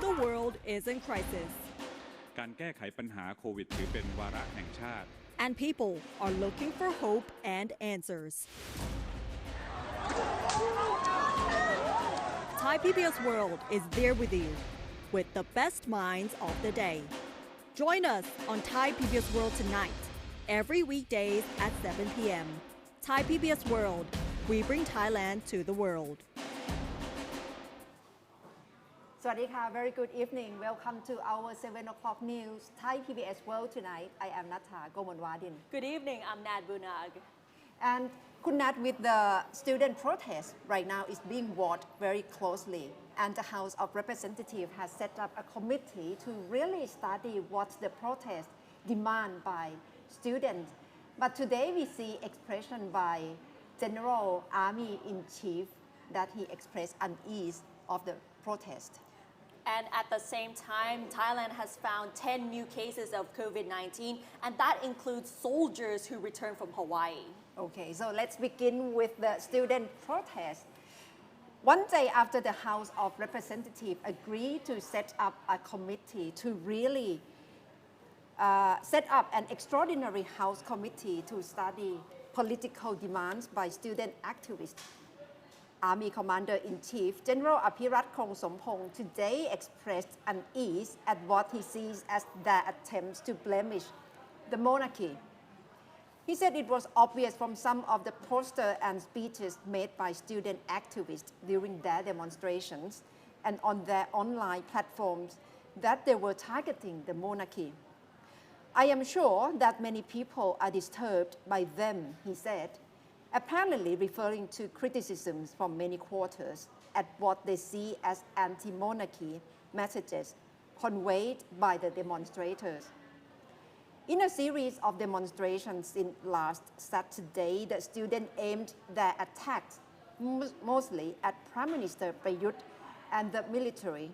the world is in crisis. การแก้ไขปัญหาโควิดถือเป็นวาระแห่งชาติ And people are looking for hope and answers. Thai PBS World is there with you with the best minds of the day. Join us on Thai PBS World tonight, every weekdays at 7 p.m. Thai PBS World, we bring Thailand to the world. สวัสดีค่ะ Very good evening. Welcome to our 7 o'clock news. Thai PBS World tonight. I am Natha Gomonwadin. Good evening. I'm Nad Bunag. And Kunat, with the student protest right now is being watched very closely. And the House of Representatives has set up a committee to really study what the protest demand by students. But today we see expression by General Army in Chief that he expressed unease of the protest. And at the same time, Thailand has found 10 new cases of COVID-19, and that includes soldiers who returned from Hawaii. Okay, so let's begin with the student protest. One day after the House of Representatives agreed to set up a committee to really set up an extraordinary House committee to study political demands by student activists. Army Commander-in-Chief General Apirat Krongsompong today expressed unease at what he sees as their attempts to blemish the monarchy. He said it was obvious from some of the posters and speeches made by student activists during their demonstrations and on their online platforms that they were targeting the monarchy. I am sure that many people are disturbed by them, he said, apparently referring to criticisms from many quarters at what they see as anti-monarchy messages conveyed by the demonstrators. In a series of demonstrations since last Saturday, the students aimed their attacks mostly at Prime Minister Prayut and the military.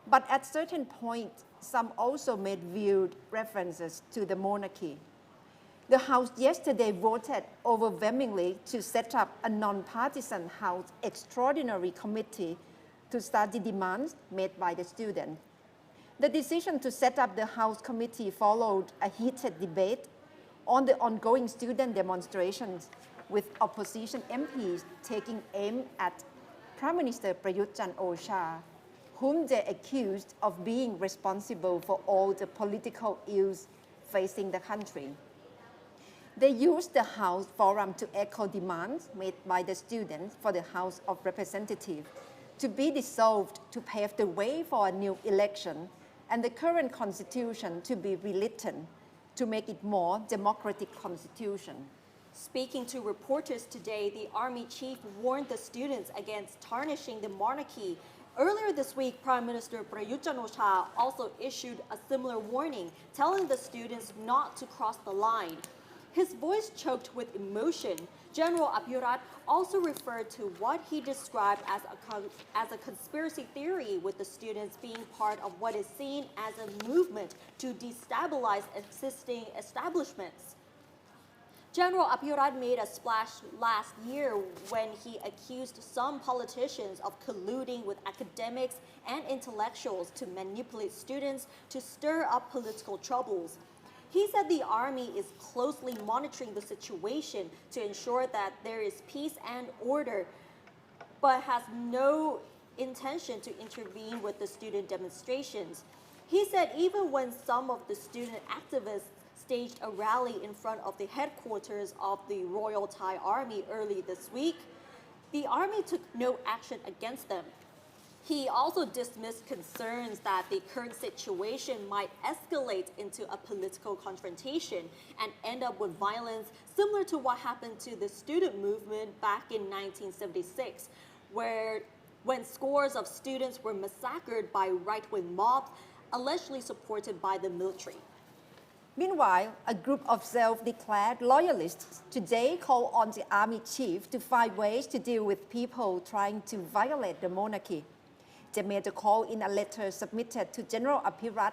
But at certain points, some also made veiled references to the monarchy. The House yesterday voted overwhelmingly to set up a non-partisan House Extraordinary Committee to study demands made by the students. The decision to set up the House Committee followed a heated debate on the ongoing student demonstrations, with opposition MPs taking aim at Prime Minister Prayut Chan-o-cha, whom they accused of being responsible for all the political ills facing the country. They used the House forum to echo demands made by the students for the House of Representatives to be dissolved to pave the way for a new election and the current constitution to be rewritten to make it more democratic constitution. Speaking to reporters today, the Army chief warned the students against tarnishing the monarchy. Earlier this week, Prime Minister Prayut Chan-o-cha also issued a similar warning, telling the students not to cross the line. His voice choked with emotion. General Apirat also referred to what he described as a conspiracy theory, with the students being part of what is seen as a movement to destabilize existing establishments. General Apirat made a splash last year when he accused some politicians of colluding with academics and intellectuals to manipulate students to stir up political troubles. He said the army is closely monitoring the situation to ensure that there is peace and order, but has no intention to intervene with the student demonstrations. He said even when some of the student activists staged a rally in front of the headquarters of the Royal Thai Army early this week, the army took no action against them. He also dismissed concerns that the current situation might escalate into a political confrontation and end up with violence similar to what happened to the student movement back in 1976, when scores of students were massacred by right-wing mobs allegedly supported by the military. Meanwhile, a group of self-declared loyalists today called on the army chief to find ways to deal with people trying to violate the monarchy. They made a call in a letter submitted to General Apirat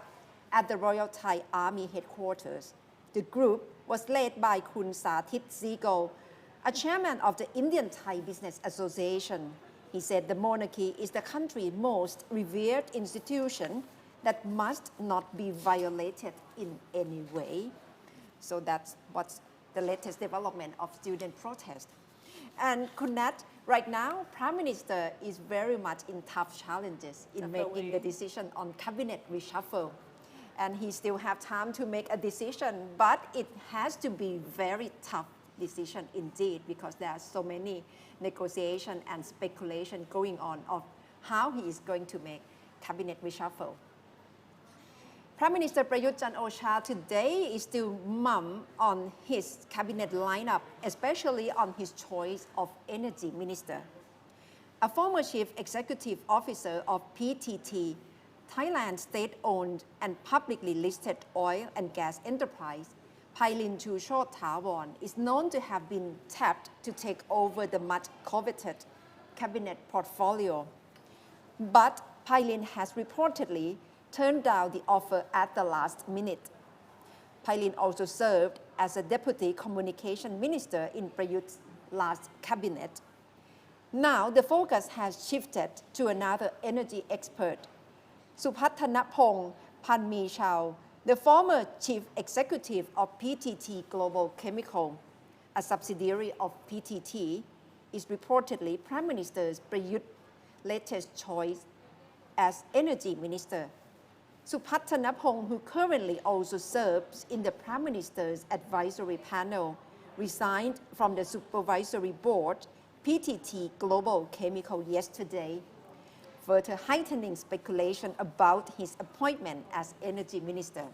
at the Royal Thai Army headquarters. The group was led by Kun Sathit Seagal, a chairman of the Indian Thai Business Association. He He said the monarchy is the country's most revered institution that must not be violated in any way. So that's what's the latest development of student protest. And Kunat, right now, Prime Minister is very much in tough challenges in making the decision on cabinet reshuffle. And he still have time to make a decision, but it has to be very tough decision indeed, because there are so many negotiation and speculation going on of how he is going to make cabinet reshuffle. Prime Minister Prayut Chan-o-cha today is still mum on his cabinet lineup, especially on his choice of energy minister. A former chief executive officer of PTT, Thailand's state-owned and publicly listed oil and gas enterprise, Pailin Chuchot Thawon, is known to have been tapped to take over the much-coveted cabinet portfolio. But Pailin has reportedly turned down the offer at the last minute. Pailin also served as a deputy communication minister in Prayut's last cabinet. Now the focus has shifted to another energy expert, Suphattanapong Panmichao, the former chief executive of PTT Global Chemical, a subsidiary of PTT, is reportedly Prime Minister Prayut's latest choice as energy minister. Suphattanapong, who currently also serves in the Prime Minister's advisory panel, resigned from the supervisory board, PTT Global Chemical, yesterday, further heightening speculation about his appointment as energy minister.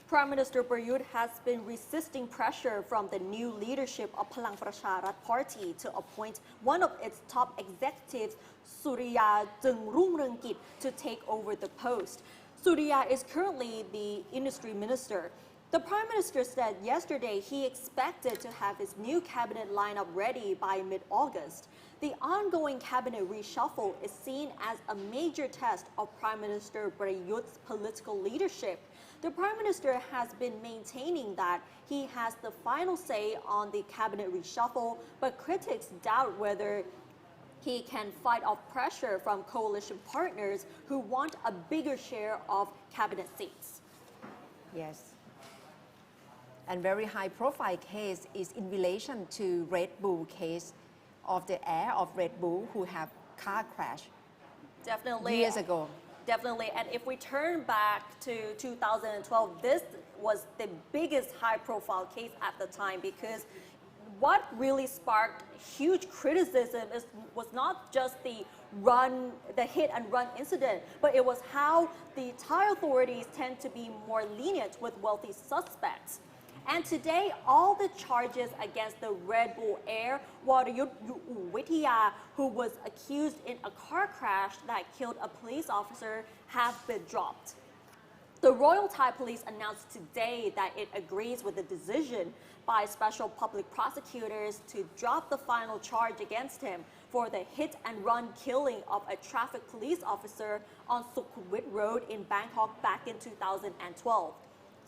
Prime Minister Prayut has been resisting pressure from the new leadership of Palang Pracharat Party to appoint one of its top executives, Surya Jungrungrungkit, to take over the post. Surya is currently the industry minister. The Prime Minister said yesterday he expected to have his new cabinet lineup ready by mid-August. The ongoing cabinet reshuffle is seen as a major test of Prime Minister Prayut's political leadership. The Prime Minister has been maintaining that he has the final say on the cabinet reshuffle, but critics doubt whether he can fight off pressure from coalition partners who want a bigger share of cabinet seats. Yes. And very high-profile case is in relation to Red Bull case of the heir of Red Bull who have car crash years ago. Definitely. And if we turn back to 2012, this was the biggest high-profile case at the time, because what really sparked huge criticism was not just the hit-and-run incident, but it was how the Thai authorities tend to be more lenient with wealthy suspects. And today, all the charges against the Red Bull heir, Warayut Wittiya, who was accused in a car crash that killed a police officer, have been dropped. The Royal Thai Police announced today that it agrees with the decision by special public prosecutors to drop the final charge against him for the hit-and-run killing of a traffic police officer on Sukhumvit Road in Bangkok back in 2012.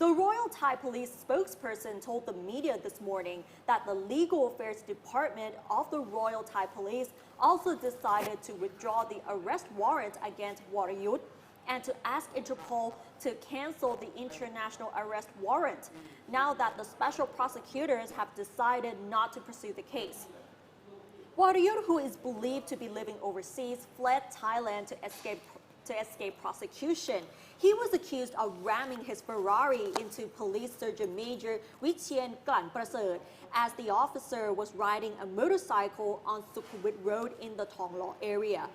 The Royal Thai Police spokesperson told the media this morning that the Legal Affairs Department of the Royal Thai Police also decided to withdraw the arrest warrant against Warayut and to ask Interpol to cancel the international arrest warrant, now that the special prosecutors have decided not to pursue the case. Warayut, who is believed to be living overseas, fled Thailand to escape prosecution. He was accused of ramming his Ferrari into Police Sergeant Major Vichien Klan Prasert as the officer was riding a motorcycle on Sukhumvit Road in the Thonglor area.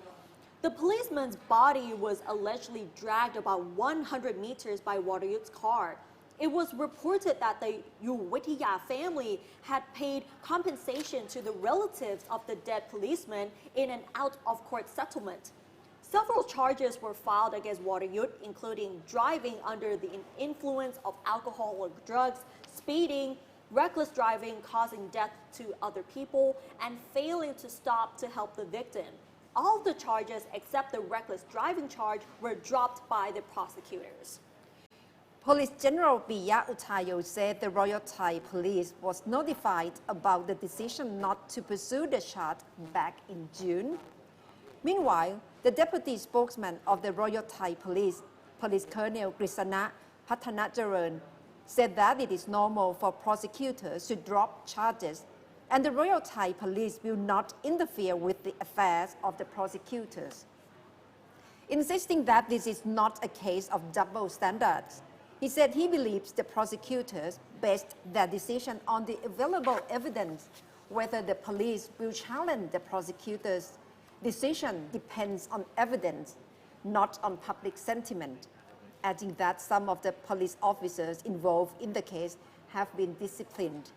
The policeman's body was allegedly dragged about 100 meters by Warayut's car. It was reported that the Wittiya family had paid compensation to the relatives of the dead policeman in an out-of-court settlement. Several charges were filed against Warayut, including driving under the influence of alcohol or drugs, speeding, reckless driving causing death to other people, and failing to stop to help the victim. All the charges except the reckless driving charge were dropped by the prosecutors. Police General Piya Uttayo said the Royal Thai Police was notified about the decision not to pursue the charge back in June. Meanwhile, the deputy spokesman of the Royal Thai Police, Police Colonel Grisana Pattanajaran, said that it is normal for prosecutors to drop charges, and the Royal Thai Police will not interfere with the affairs of the prosecutors. Insisting that this is not a case of double standards, he said he believes the prosecutors based their decision on the available evidence. Whether the police will challenge the prosecutor's decision depends on evidence, not on public sentiment, adding that some of the police officers involved in the case have been disciplined.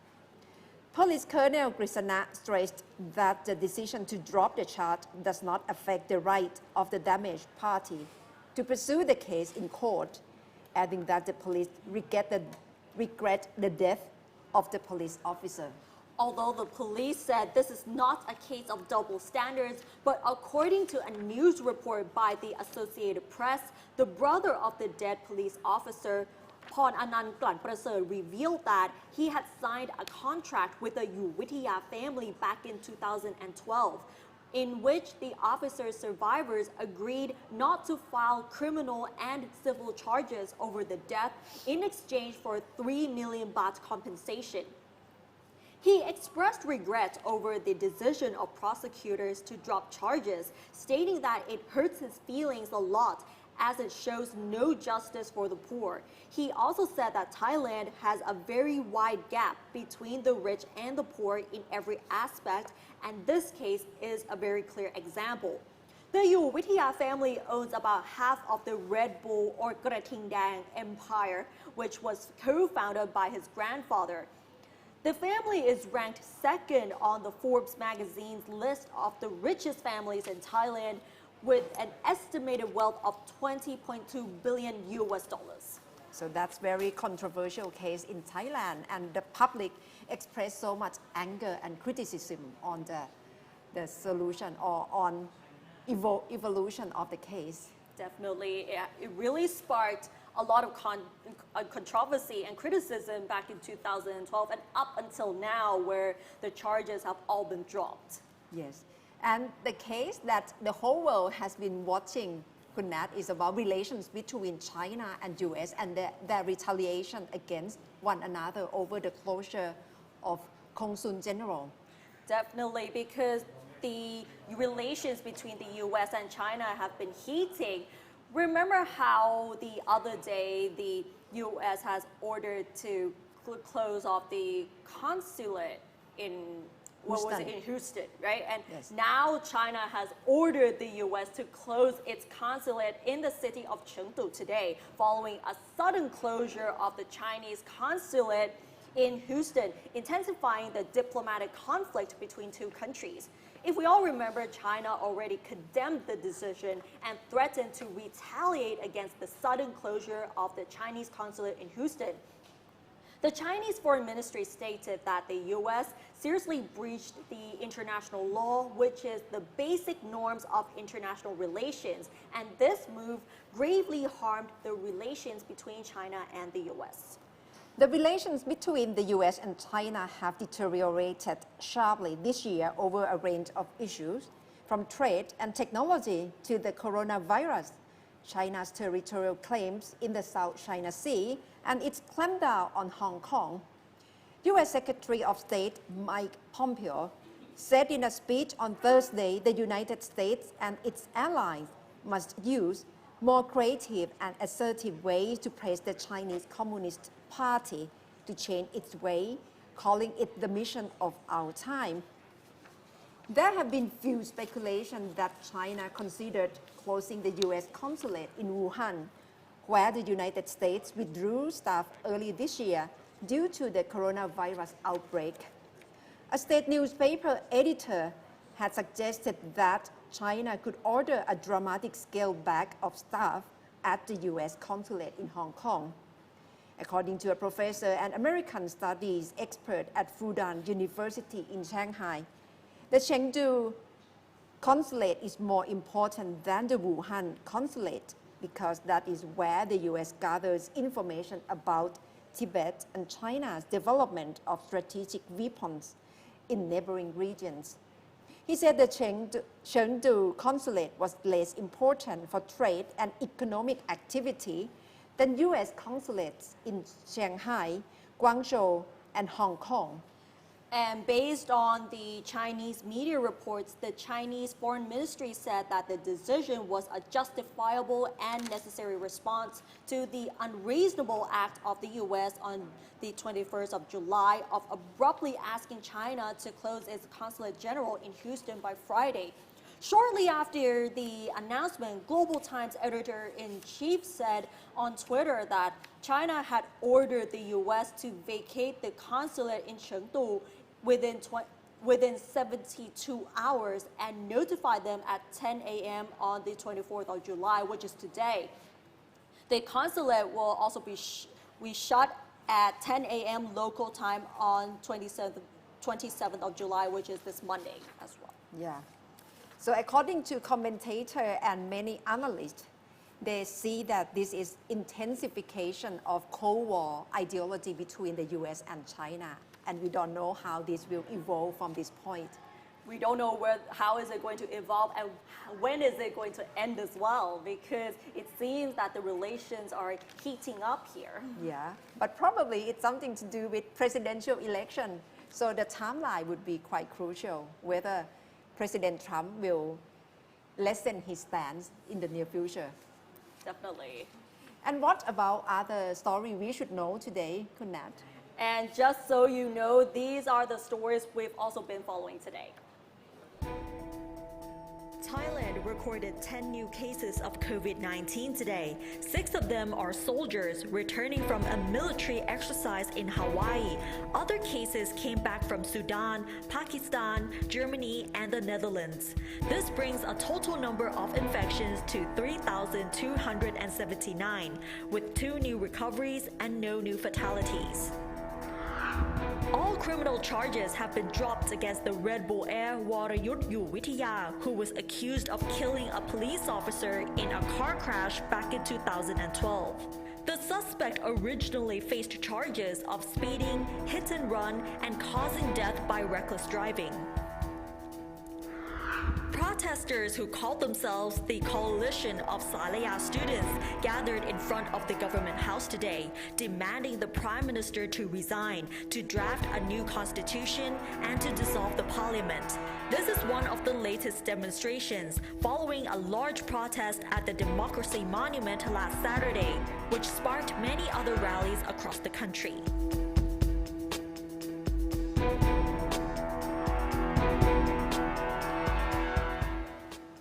Police Colonel Grisana stressed that the decision to drop the charge does not affect the right of the damaged party to pursue the case in court, adding that the police regret the death of the police officer. Although the police said this is not a case of double standards, but according to a news report by the Associated Press, the brother of the dead police officer, Porn Anand Klan Praser, revealed that he had signed a contract with the Yuwitiya family back in 2012, in which the officer's survivors agreed not to file criminal and civil charges over the death in exchange for 3 million baht compensation. He expressed regret over the decision of prosecutors to drop charges, stating that it hurts his feelings a lot as it shows no justice for the poor. He also said that Thailand has a very wide gap between the rich and the poor in every aspect, and this case is a very clear example. The Yuwitiya family owns about half of the Red Bull or Krating Dang empire, which was co-founded by his grandfather. The family is ranked second on the Forbes magazine's list of the richest families in Thailand, with an estimated wealth of 20.2 billion US dollars. So that's very controversial case in Thailand, and the public expressed so much anger and criticism on the solution or on evolution of the case. Definitely, it really sparked a lot of controversy and criticism back in 2012 and up until now, where the charges have all been dropped. Yes, and the case that the whole world has been watching, Kun Nat, is about relations between China and US and their retaliation against one another over the closure of Consulate General. Definitely, because the relations between the US and China have been heating. Remember how the other day the US has ordered to close off the consulate in Houston, right? And yes. Now China has ordered the US to close its consulate in the city of Chengdu today, following a sudden closure of the Chinese consulate in Houston, intensifying the diplomatic conflict between two countries. If we all remember, China already condemned the decision and threatened to retaliate against the sudden closure of the Chinese consulate in Houston. The Chinese Foreign Ministry stated that the US seriously breached the international law, which is the basic norms of international relations, and this move gravely harmed the relations between China and the US. The relations between the US and China have deteriorated sharply this year over a range of issues, from trade and technology to the coronavirus, China's territorial claims in the South China Sea, and its clampdown on Hong Kong. US Secretary of State Mike Pompeo said in a speech on Thursday the United States and its allies must use more creative and assertive ways to press the Chinese Communist Party to change its way, calling it the mission of our time. There have been few speculations that China considered closing the US consulate in Wuhan, where the United States withdrew staff early this year due to the coronavirus outbreak. A state newspaper editor had suggested that China could order a dramatic scale back of staff at the US consulate in Hong Kong. According to a professor and American studies expert at Fudan University in Shanghai, the Chengdu consulate is more important than the Wuhan consulate because that is where the US gathers information about Tibet and China's development of strategic weapons in neighboring regions. He said the Chengdu consulate was less important for trade and economic activity than U.S. consulates in Shanghai, Guangzhou, and Hong Kong. And based on the Chinese media reports, the Chinese Foreign Ministry said that the decision was a justifiable and necessary response to the unreasonable act of the U.S. on the 21st of July of abruptly asking China to close its consulate general in Houston by Friday. Shortly after the announcement, Global Times editor-in-chief said on Twitter that China had ordered the U.S. to vacate the consulate in Chengdu within 72 hours and notify them at 10 a.m. on the 24th of July, which is today. The consulate will also be shut at 10 a.m. local time on 27th of July, which is this Monday as well. Yeah. So according to commentators and many analysts, they see that this is intensification of Cold War ideology between the U.S. and China. And we don't know how this will evolve from this point. We don't know how is it going to evolve and when is it going to end as well, because it seems that the relations are heating up here. Yeah, but probably it's something to do with presidential election. So the timeline would be quite crucial, whether President Trump will lessen his stance in the near future. Definitely. And what about other story we should know today, Kunat? And just so you know, these are the stories we've also been following today. Thailand recorded 10 new cases of COVID-19 today. 6 of them are soldiers returning from a military exercise in Hawaii. Other cases came back from Sudan, Pakistan, Germany, and the Netherlands. This brings a total number of infections to 3,279, with 2 new recoveries and no new fatalities. All criminal charges have been dropped against the Red Bull Air Warayutyu Wittiya, who was accused of killing a police officer in a car crash back in 2012. The suspect originally faced charges of speeding, hit and run, and causing death by reckless driving. Protesters who called themselves the Coalition of Salaya Students gathered in front of the government house today, demanding the Prime Minister to resign, to draft a new constitution, and to dissolve the parliament. This is one of the latest demonstrations, following a large protest at the Democracy Monument last Saturday, which sparked many other rallies across the country.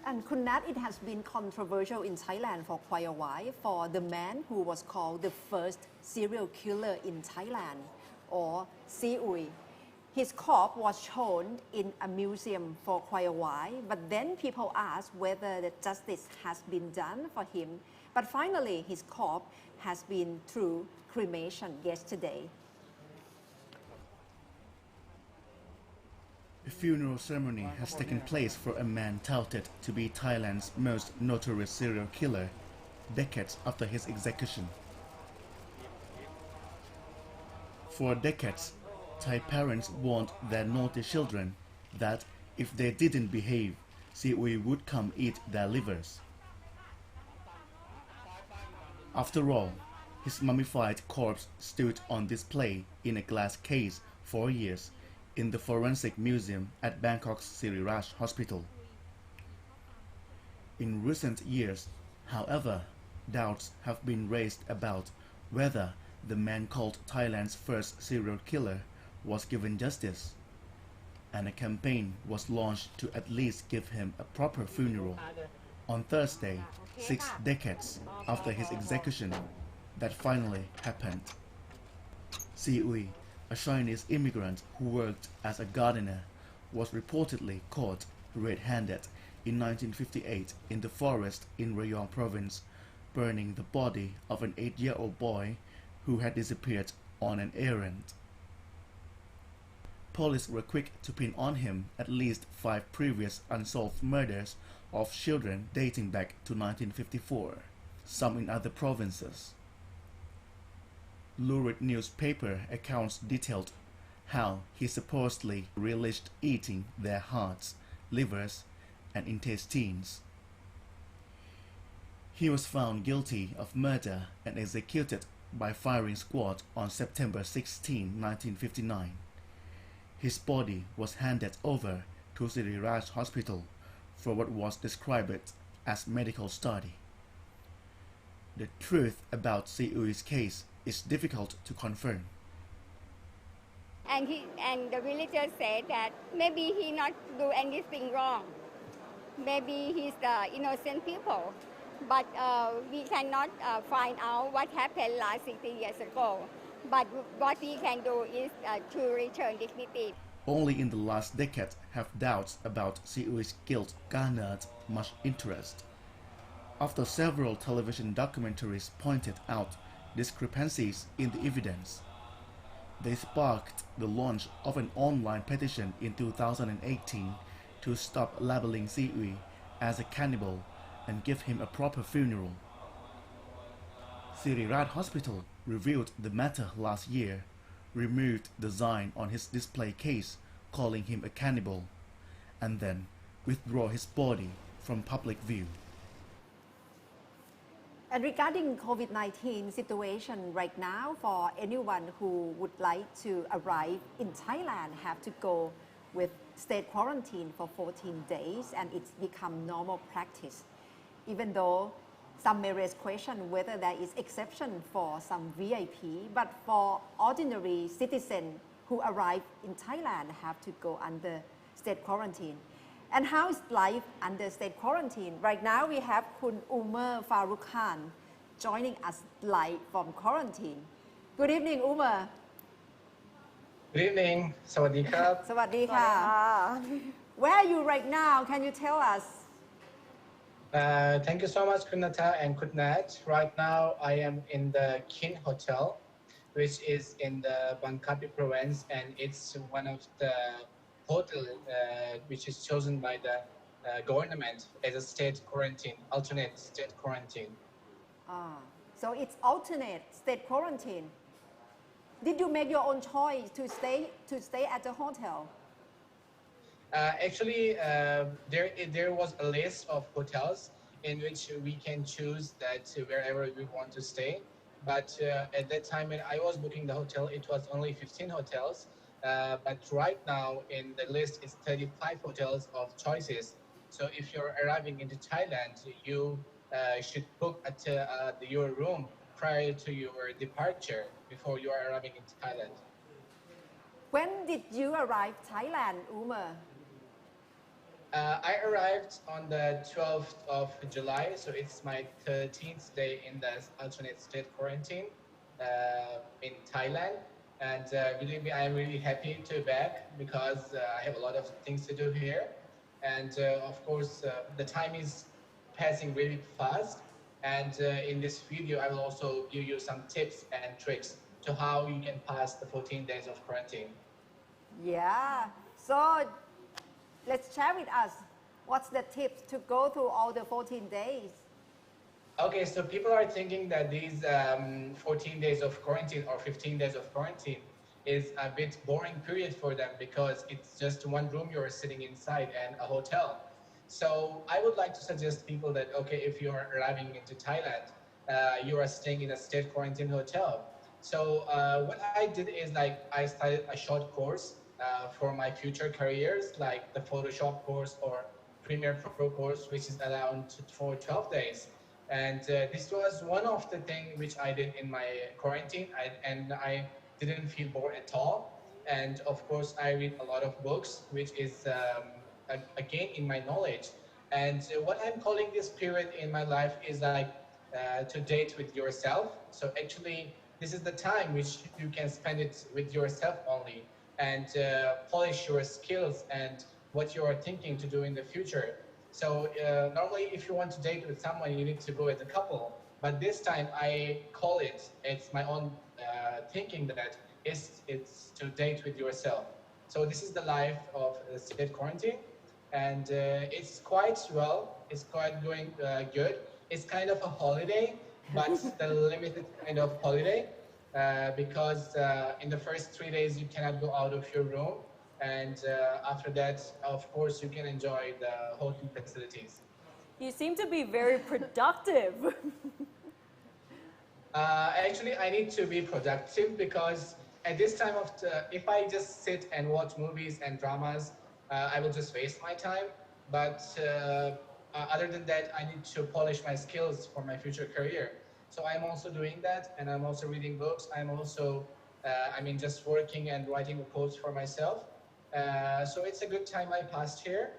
And Kunat, it has been controversial in Thailand for quite a while for the man who was called the first serial killer in Thailand, or Siui. His corpse was shown in a museum for quite a while, but then people asked whether the justice has been done for him. But finally, his corpse has been through cremation yesterday. A funeral ceremony has taken place for a man touted to be Thailand's most notorious serial killer, decades after his execution. For decades, Thai parents warned their naughty children that if they didn't behave, Siui would come eat their livers. After all, his mummified corpse stood on display in a glass case for years in the Forensic Museum at Bangkok's Siriraj Hospital. In recent years, however, doubts have been raised about whether the man called Thailand's first serial killer was given justice, and a campaign was launched to at least give him a proper funeral. On Thursday, 6 decades after his execution, that finally happened. Siui, a Chinese immigrant who worked as a gardener, was reportedly caught red-handed in 1958 in the forest in Rayong province, burning the body of an 8-year-old boy who had disappeared on an errand. Police were quick to pin on him at least 5 previous unsolved murders of children dating back to 1954, some in other provinces. Lurid newspaper accounts detailed how he supposedly relished eating their hearts livers, and intestines. He was found guilty of murder and executed by firing squad on September 16, 1959. His body was handed over to Siriraj Hospital for what was described as medical study. The truth about Siui's case is difficult to confirm. And the villager said that maybe he not do anything wrong. Maybe he's the innocent people. But we cannot find out what happened last 60 years ago. But what we can do is to return dignity. Only in the last decade have doubts about Siui's guilt garnered much interest. After several television documentaries pointed out discrepancies in the evidence, they sparked the launch of an online petition in 2018 to stop labeling Siui as a cannibal and give him a proper funeral. Siriraj Hospital revealed the matter last year, removed the sign on his display case calling him a cannibal, and then withdraw his body from public view. And regarding COVID-19 situation right now, for anyone who would like to arrive in Thailand have to go with state quarantine for 14 days, and it's become normal practice. Even though some may raise question whether there is exception for some VIP, but for ordinary citizens who arrive in Thailand have to go under state quarantine. And how is life under state quarantine? Right now we have Kun Umar Farooq Khan joining us live from quarantine. Good evening, Umar. Good evening. สวัสดีครับ สวัสดีค่ะ Where are you right now? Can you tell us? Thank you so much, Kunata and Kutnat. Right now, I am in the Kin Hotel, which is in the Bangkapi province, and it's one of the hotel which is chosen by the government as a state quarantine, alternate state quarantine. So it's alternate state quarantine. Did you make your own choice to stay at the hotel? Actually, there was a list of hotels in which we can choose that wherever we want to stay. But at that time when I was booking the hotel, it was only 15 hotels. But right now in the list is 35 hotels of choices. So if you're arriving into Thailand, you should book at your room prior to your departure before you are arriving in Thailand. When did you arrive Thailand, Umar? I arrived on the 12th of July, so it's my 13th day in the alternate state quarantine in Thailand. And believe me, I'm really happy to be back because I have a lot of things to do here. And of course, the time is passing really fast. And in this video, I will also give you some tips and tricks to how you can pass the 14 days of quarantine. Yeah, so let's share with us what's the tips to go through all the 14 days. Okay, so people are thinking that these 14 days of quarantine or 15 days of quarantine is a bit boring period for them because it's just one room you're sitting inside and a hotel. So I would like to suggest people that, okay, if you're arriving into Thailand, you are staying in a state quarantine hotel. So what I did is like I started a short course for my future careers, like the Photoshop course or Premiere Pro course, which is allowed for 12 days. And this was one of the things which I did in my quarantine, and I didn't feel bored at all. And of course, I read a lot of books, which is a gain in my knowledge. And what I'm calling this period in my life is like to date with yourself. So actually, this is the time which you can spend it with yourself only and polish your skills and what you are thinking to do in the future. So normally, if you want to date with someone, you need to go as a couple. But this time, I call it's my own thinking that it's to date with yourself. So this is the life of the state quarantine. And it's quite well, it's quite going good. It's kind of a holiday, but the limited kind of holiday because in the first 3 days, you cannot go out of your room. And after that, of course, you can enjoy the hotel facilities. You seem to be very productive. Actually, I need to be productive because at this time of if I just sit and watch movies and dramas, I will just waste my time. But other than that, I need to polish my skills for my future career. So I'm also doing that, and I'm also reading books. I'm also, just working and writing reports for myself. So it's a good time I passed here.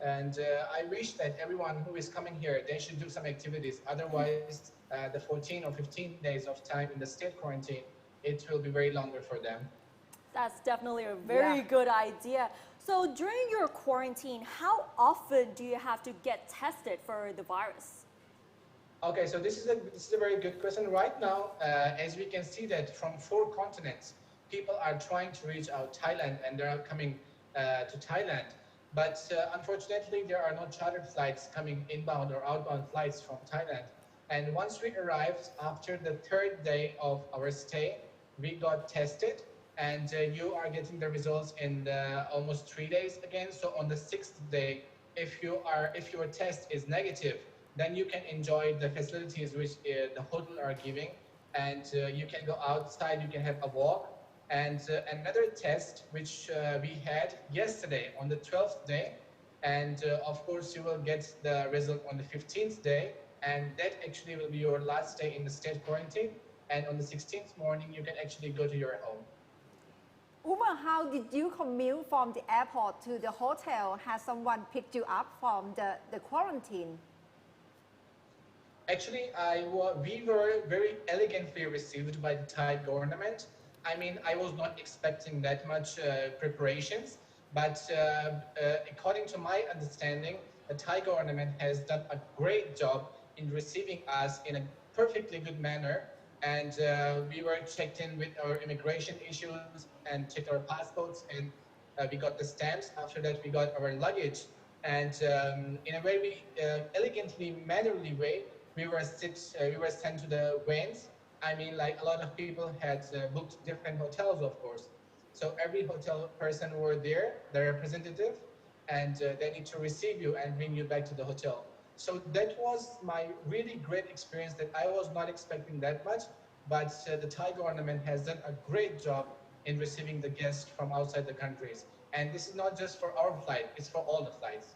And I wish that everyone who is coming here, they should do some activities. Otherwise, the 14 or 15 days of time in the state quarantine, it will be very longer for them. That's definitely a very good idea. So during your quarantine, how often do you have to get tested for the virus? Okay, so this is a very good question. Right now, as we can see that from 4 continents, people are trying to reach out Thailand and they are coming to Thailand. But unfortunately, there are no chartered flights coming inbound or outbound flights from Thailand. And once we arrived, after the 3rd day of our stay, we got tested, and you are getting the results in almost 3 days again. So on the 6th day, if your test is negative, then you can enjoy the facilities which the hotel are giving, and you can go outside, you can have a walk. And another test which we had yesterday on the 12th day, and of course you will get the result on the 15th day, and that actually will be your last day in the state quarantine, and on the 16th morning you can actually go to your home. Uma, how did you commute from the airport to the hotel? Has someone picked you up from the quarantine? Actually, we were very elegantly received by the Thai government. I mean, I was not expecting that much preparations, but according to my understanding, the Thai government has done a great job in receiving us in a perfectly good manner. And we were checked in with our immigration issues and checked our passports, and we got the stamps. After that, we got our luggage. And in a very elegantly, mannerly way, we were sent to the vanes. I mean, like a lot of people had booked different hotels, of course. So every hotel person were there, the representative, and they need to receive you and bring you back to the hotel. So that was my really great experience that I was not expecting that much, but the Thai government has done a great job in receiving the guests from outside the countries. And this is not just for our flight, it's for all the flights.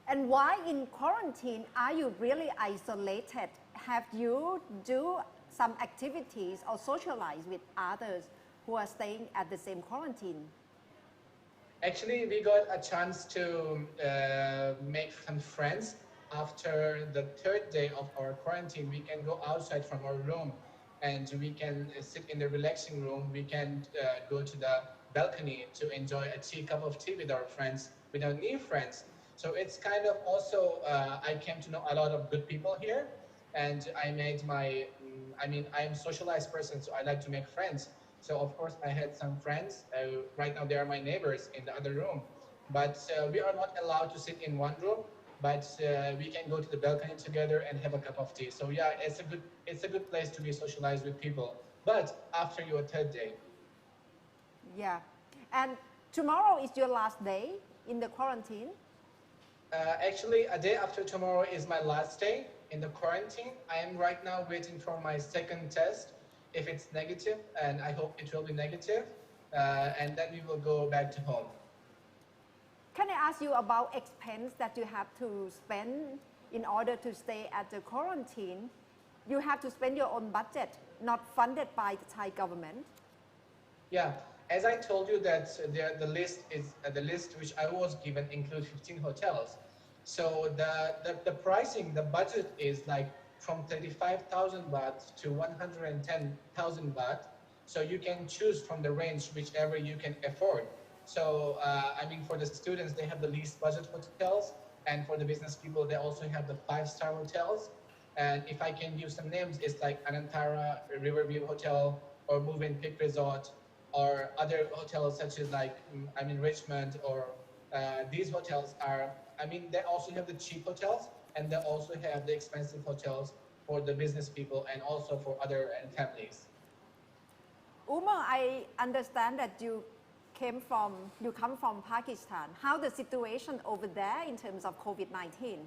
And why in quarantine are you really isolated? Have you do some activities or socialize with others who are staying at the same quarantine? Actually, we got a chance to make some friends. After the 3rd day of our quarantine, we can go outside from our room and we can sit in the relaxing room. We can go to the balcony to enjoy a cup of tea with our friends, with our new friends. So it's kind of also, I came to know a lot of good people here, and I made I'm a socialized person, so I like to make friends. So of course I had some friends. Right now they are my neighbors in the other room, but we are not allowed to sit in one room, but we can go to the balcony together and have a cup of tea. So yeah, it's a good place to be socialized with people, but after your 3rd day. Yeah. And tomorrow is your last day in the quarantine? Actually, a day after tomorrow is my last day in the quarantine. I am right now waiting for my 2nd test, if it's negative, and I hope it will be negative, and then we will go back to home. Can I ask you about expense that you have to spend in order to stay at the quarantine? You have to spend your own budget, not funded by the Thai government? Yeah, as I told you that the list which I was given includes 15 hotels. So the pricing, the budget is like from 35,000 baht to 110,000 baht. So you can choose from the range whichever you can afford. So for the students, they have the least budget hotels, and for the business people, they also have the 5-star hotels. And if I can give some names, it's like Anantara Riverview Hotel or Move and Pick Resort, or other hotels such as Richmond, or these hotels are, they also have the cheap hotels, and they also have the expensive hotels for the business people and also for other families. Uma, I understand that you you come from Pakistan. How the situation over there in terms of COVID-19?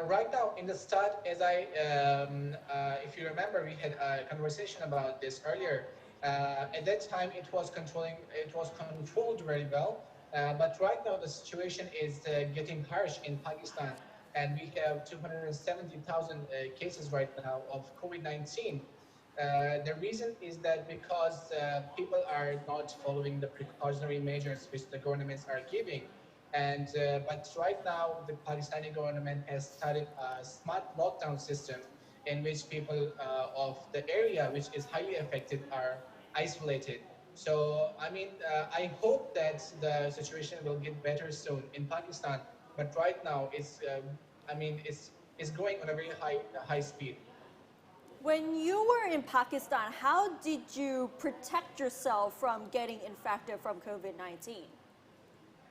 Right now, in the start, if you remember, we had a conversation about this earlier. At that time, it was controlled very well. But right now, the situation is getting harsh in Pakistan, and we have 270,000 cases right now of COVID-19. The reason is that because people are not following the precautionary measures which the governments are giving. But right now, the Pakistani government has started a smart lockdown system in which people of the area which is highly affected are isolated. So, I hope that the situation will get better soon in Pakistan. But right now, it's going on a very high speed. When you were in Pakistan, how did you protect yourself from getting infected from COVID-19?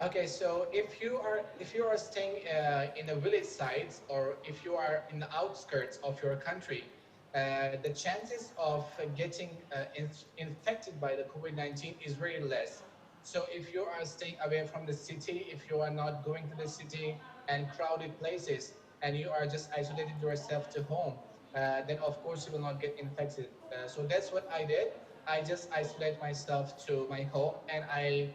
Okay, so if you are staying in a village site or if you are in the outskirts of your country, the chances of getting infected by the COVID-19 is very less. So if you are staying away from the city, if you are not going to the city and crowded places, and you are just isolated yourself to home, then of course you will not get infected. So that's what I did. I just isolate myself to my home, and I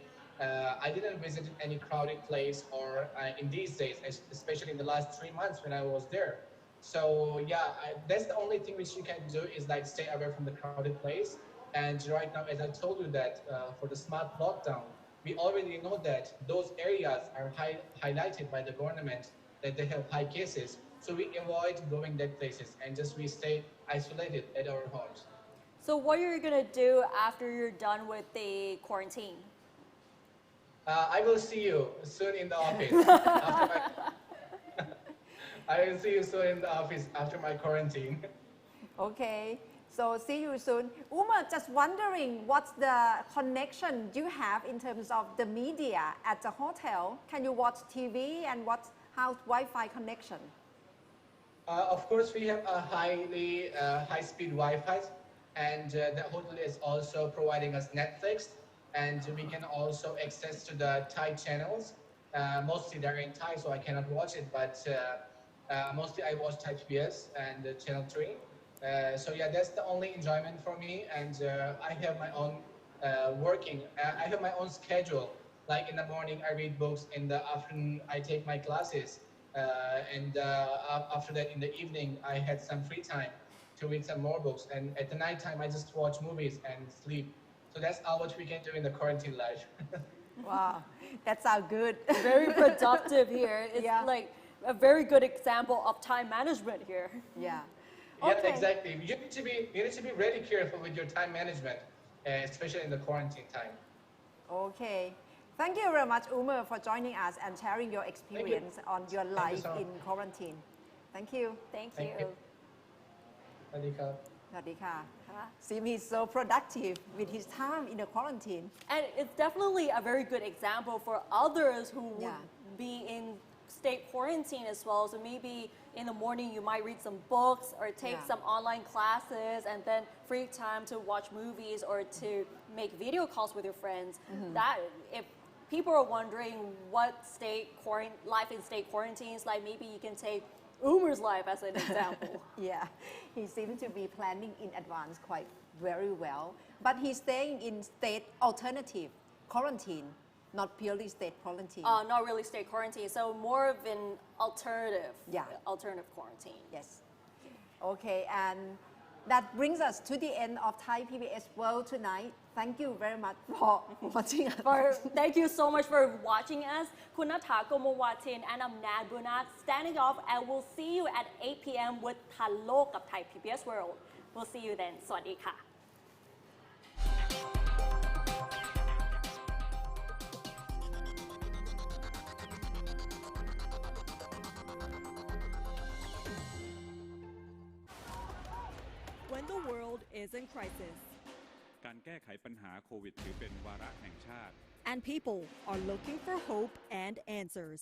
didn't visit any crowded place or in these days, especially in the last 3 months when I was there. So yeah, that's the only thing which you can do is like stay away from the crowded place. And right now, as I told you that for the smart lockdown, we already know that those areas are highlighted by the government that they have high cases. So we avoid going that places and just we stay isolated at our homes. So what are you going to do after you're done with the quarantine? I will see you soon in the office. I will see you soon in the office after my quarantine. Okay, so see you soon. Uma, just wondering what's the connection you have in terms of the media at the hotel? Can you watch TV and how's Wi-Fi connection? Of course, we have a high-speed Wi-Fi, and the hotel is also providing us Netflix, and we can also access to the Thai channels. Mostly they're in Thai, so I cannot watch it, but mostly I watch Thai PBS and Channel 3. So yeah, that's the only enjoyment for me, and I have my own I have my own schedule. Like in the morning, I read books. In the afternoon, I take my classes. And after that, in the evening, I had some free time to read some more books. And at the night time, I just watch movies and sleep. So that's all what we can do in the quarantine life. Wow, that sounds good. Very productive here. It's like a very good example of time management here. Yeah. Yeah, Okay. exactly. You need to be really careful with your time management, especially in the quarantine time. Okay. Thank you very much, Uma, for joining us and sharing your experience on your life so much. in quarantine. Thank you. Thank Thank you. you. สวัสดีครับ สวัสดีค่ะ See, he's so productive with his time in the quarantine. And it's definitely a very good example for others who would be in state quarantine as well. So maybe in the morning you might read some books or take some online classes and then free time to watch movies or to make video calls with your friends. That if people are wondering what life in state quarantine is like, maybe you can take Umer's life as an example. Yeah, he seems to be planning in advance quite very well. But he's staying in state alternative quarantine, not purely state quarantine. Not really state quarantine, so more of an alternative quarantine. Yes. Okay, and that brings us to the end of Thai PBS World Tonight. Thank you very much for watching us. Thank you so much for watching us. Kunatha Gomowatin and I'm Nad Bunak standing off, and we'll see you at 8 p.m. with Thalok of Thai PBS World. We'll see you then. สวัสดีค่ะ When the world is in crisis การแก้ไขปัญหาโควิดถือเป็นวาระแห่งชาติ and people are looking for hope and answers,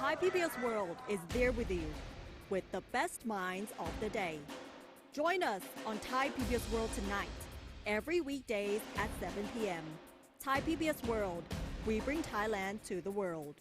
Thai PBS World is there with you with the best minds of the day. Join us on Thai PBS World Tonight, every weekdays at 7 p.m. Thai PBS World, we bring Thailand to the world.